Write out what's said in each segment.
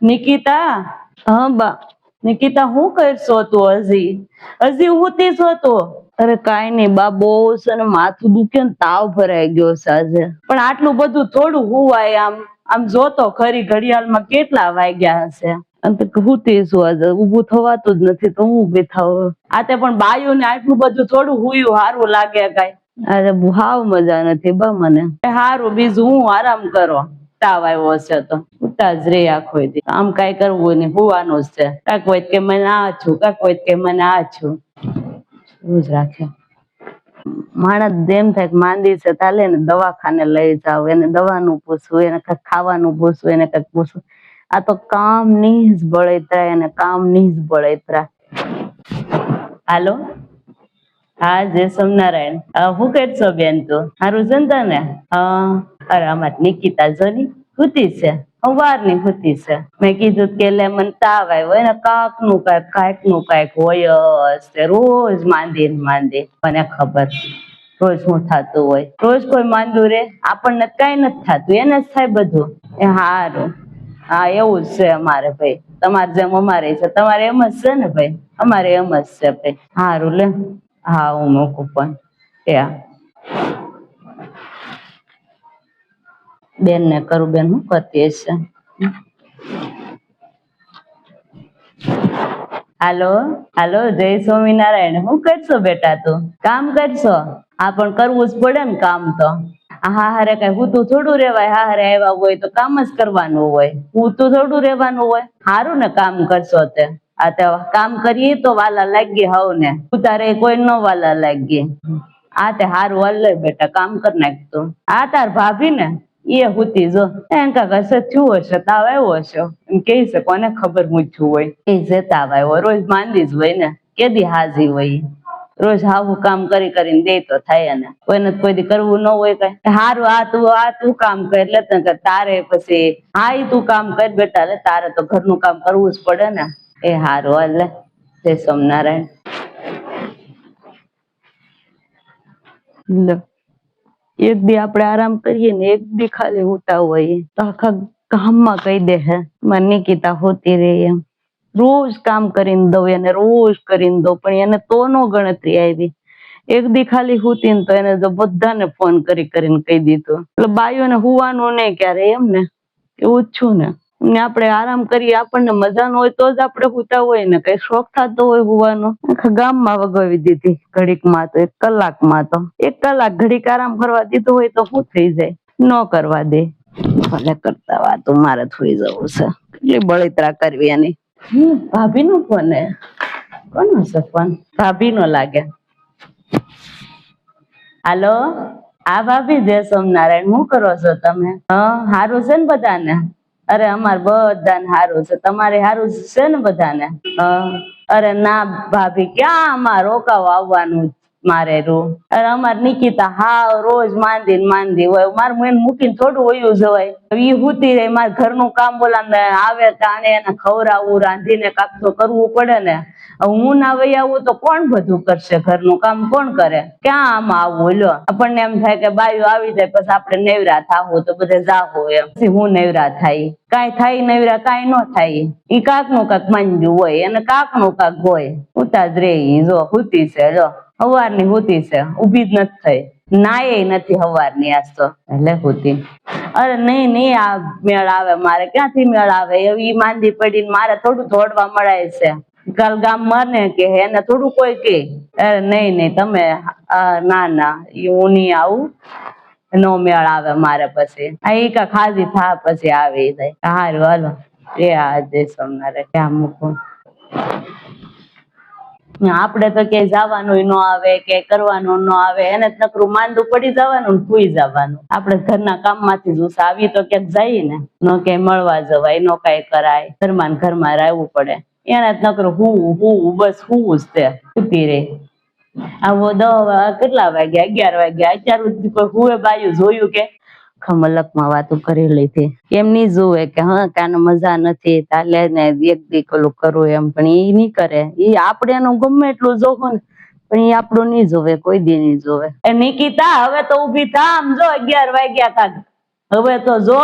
નિકિતા, હા બા. નિકિતા હું કરશો તું? હજી હુતી છો તું? અરે કાઈ નહીં બા, બહુ છે ને માથું દુખે ને તાવ ભરાઈ ગયો છે આજે. પણ આટલું બધું થોડું હુવાય, આમ જોતો ખરી ઘડિયાળમાં કેટલા વાગ્યા હશે. હુતી છું આજે, ઊભું થવાતું જ નથી તો હું ઊભી થાવ. આ તે પણ બાયું ને આટલું બધું થોડું હુયું સારું લાગે કાઈ? આજે હાવ મજા નથી બા મને. હારું, બીજું હું આરામ કરો. તાવ આવ્યો છે તો ઉતા જ રે આખો દી. આમ કઈ કરવું નહીં, હુવાનું જ છે. કાંઈક હોય કે મને આ છું, કાંઈક હોય કે મને આ છું, એવું જ રાખે. માણસ એમ થાય કે માંદી છે તાલે ને દવાખાને લઈ જાવ, એને દવાનું પૂછવું, એને કઈક ખાવાનું પૂછવું, એને કઈક પૂછવું. આ તો કામ ની જ બળતરા, એને કામ ની જ બળતરા. હાલો, હા જય સ્વામિનારાયણ. શું કરશો બેન તું? સારું છે ને તને? અરે અમાર નિકિતા જોની હુતી છે, સવારની હુતી છે. મેં કીધું કે લે મને તાવ આવ્યો, એને કાંક નું કાંઈક હોય જ, રોજ માંદી ને માંદી. મને ખબર રોજ શું થતું હોય, રોજ કોઈ માંદું રે? આપણને કઈ નથી થતું, એને જ થાય બધું. એ હારું, હા એવું જ છે અમારે ભાઈ. તમારે જેમ અમારે છે, તમારે એમ જ છે ને ભાઈ? અમારે એમ જ છે ભાઈ. હારું લે, હા હું મૂકું પણ. ત્યાં બેન ને કરું, બેન શું કરતી હશે? હાલો, હાલો જય સ્વામિનારાયણ. શું કરશો બેટા તું? કામ કરશો? હા પણ કરવું જ પડે ને કામ તો. હા હારે કઈ હુતું થોડું રેવાય? હા હારે આવ્યા હોય તો કામ જ કરવાનું હોય, હુતું થોડું રેવાનું હોય. હારું ને કામ કરશો તે. આ તો કામ કરીએ તો વાલા લાગી હવ ને, ઉતારે કોઈ ન વાલા લાગી. આ તે હારું હાલ બેટા, કામ કરી નાખતું. આ તાર ભાભી ને એ હુતી જો, એમ કાક હશે થયું હશે, તાવ આવ્યો હશે એમ કે છે. કોને ખબર હું થયું હોય એ જે તાવ આવ્યો. રોજ માંદી જ હોય ને, કેદી હાજી હોય? રોજ હાવું કામ કરી કરીને દે તો થાય ને, કોઈને કોઈ દી કરવું ન હોય કઈ. હારું, આ તું કામ કર લે, તારે પછી હા તું કામ કર બેટા, લે તારે તો ઘરનું કામ કરવું જ પડે ને. એ હારું હાલ લે, જય સ્વામિનારાયણ. એક દી આપણે આરામ કરીએ ને, એક દી ખાલી હોતા હોય તો આખા ગામમાં કહી દે હે મારી નિકિતા હોતી રહી એમ. રોજ કામ કરીને દઉં એને, રોજ કરીને દઉં, પણ એને તો નો ગણતરી આવી. એક દી ખાલી હુતી ને તો એને તો બધાને ફોન કરીને કહી દીધું. એટલે બાઈઓને હુવાનું નહીં ક્યારે, એમ ને એવું જ છું ને. આપણે આરામ કરીએ, આપણને મજા ન હોય તો જ આપણે હુતા હોય ને, કઈ શોખ થતો હોય હુવાનો. આખા ગામમાં વગાવી દીધી ઘડીક માં તો, 1 કલાકમાં તો. 1 કલાક ઘડીક આરામ કરવા દીધું હોય તો શું થઈ જાય? ન કરવા દે. ભલે કરતા વાતું, મારે થોઈ જવું છે. કેટલી બળતરા કરવી એની. ભાભી નો ફોન હે? કોનો છે ફોન? ભાભી નો લાગે. હાલો, હા ભાભી જય સ્વામિનારાયણ. શું કરો છો તમે? હારું છે ને બધાને? અરે અમારે બધાને હારું છે. તમારે હારું છે ને બધાને? અરે ના ભાભી, ક્યાં આમાં રોકાવા આવવાનું મારે રૂ? અરે અમાર નિકિતા હાવ રોજ માંદી ને માંદી હોય. મારે એને મૂકીને થોડું વયું જવાય. ઈ હુતી રહે, મારે ઘરનું કામ બોલા આવે તાણે એને ખવડાવવું, રાંધીને કાક તો કરવું પડે ને. હું ના વહી આવું તો કોણ બધું કરશે? ઘરનું કામ કોણ કરે? ક્યાં આમાં આવું? લ્યો, આપણને એમ થાય કે બાયું આવી જાય પછી આપણે નેવરા થાવું તો બધે જાવું એમ. પછી હું નેવરા થાય? કાંઈ થાય નેવરા? કાંઈ ન થાય. ઈ કાક નું કાક માંડ્યું હોય, અને કાક નું કાક હોય. ઉતા જ રે. જો હુતી છે, જો સવારની હુતી છે, ઉભી જ નથી થઈ. નાય નથી સવારની આજ તો, એટલે હુતી. અરે નહીં આ મેળ આવે, મારે ક્યાંથી મેળ આવે? એવી માંદી પડીને મારે થોડું દોડવા મળાય છે. કાલ ગામ મને કે એને થોડું કોઈ કે. અરે નહીં તમે ના હું નહીં આવું, નો મેળ આવે મારે. પછી આ કા ખાધી થા પછી આવી જાય. હારું હાલો, એ જય સ્વામિનારાયણ. ક્યાં મૂકું? આપડે તો ક્યાંય જવાનું ન આવે, કે કરવાનું ન આવે. એને નકરું માંદું પડી જવાનું ને સુઈ જવાનું. આપડે ઘરના કામ માંથી જ આવી તો ક્યાંક જઈએ ને, ન ક્યાંય મળવા જવાય, ન કઈ કરાય. ઘરમાં રહેવું પડે. એને જ નકરું હું બસ હું જ તે સુતી રહી. આવો 10 કેટલા વાગ્યા? 11 વાગ્યા. અત્યાર સુધી કોઈ હુવે બાયું જોયું કે? ખમલકમાં વાતો કરી લીધી. એમ નઈ જોવે કે હા કાને મજા નથી, તાલે ને એક દી ઓલું કરું એમ. પણ ઈ નઈ કરે. ઈ આપણે એનું ગમે એટલું જોવું ને, પણ ઈ આપણું નઈ જોવે, કોઈ દી નઈ જોવે. એ નિકિતા હવે તો ઊભી થા. આમ જો 11 વાગ્યા કાક. હવે તો જો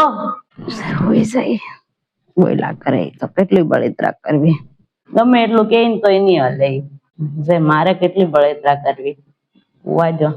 હોઈ જાય. બોયલા કરે તો કેટલી બળતરા કરવી, ગમે એટલું કે તો નહીં હલે. જે મારે કેટલી બળતરા કરવી, વાજો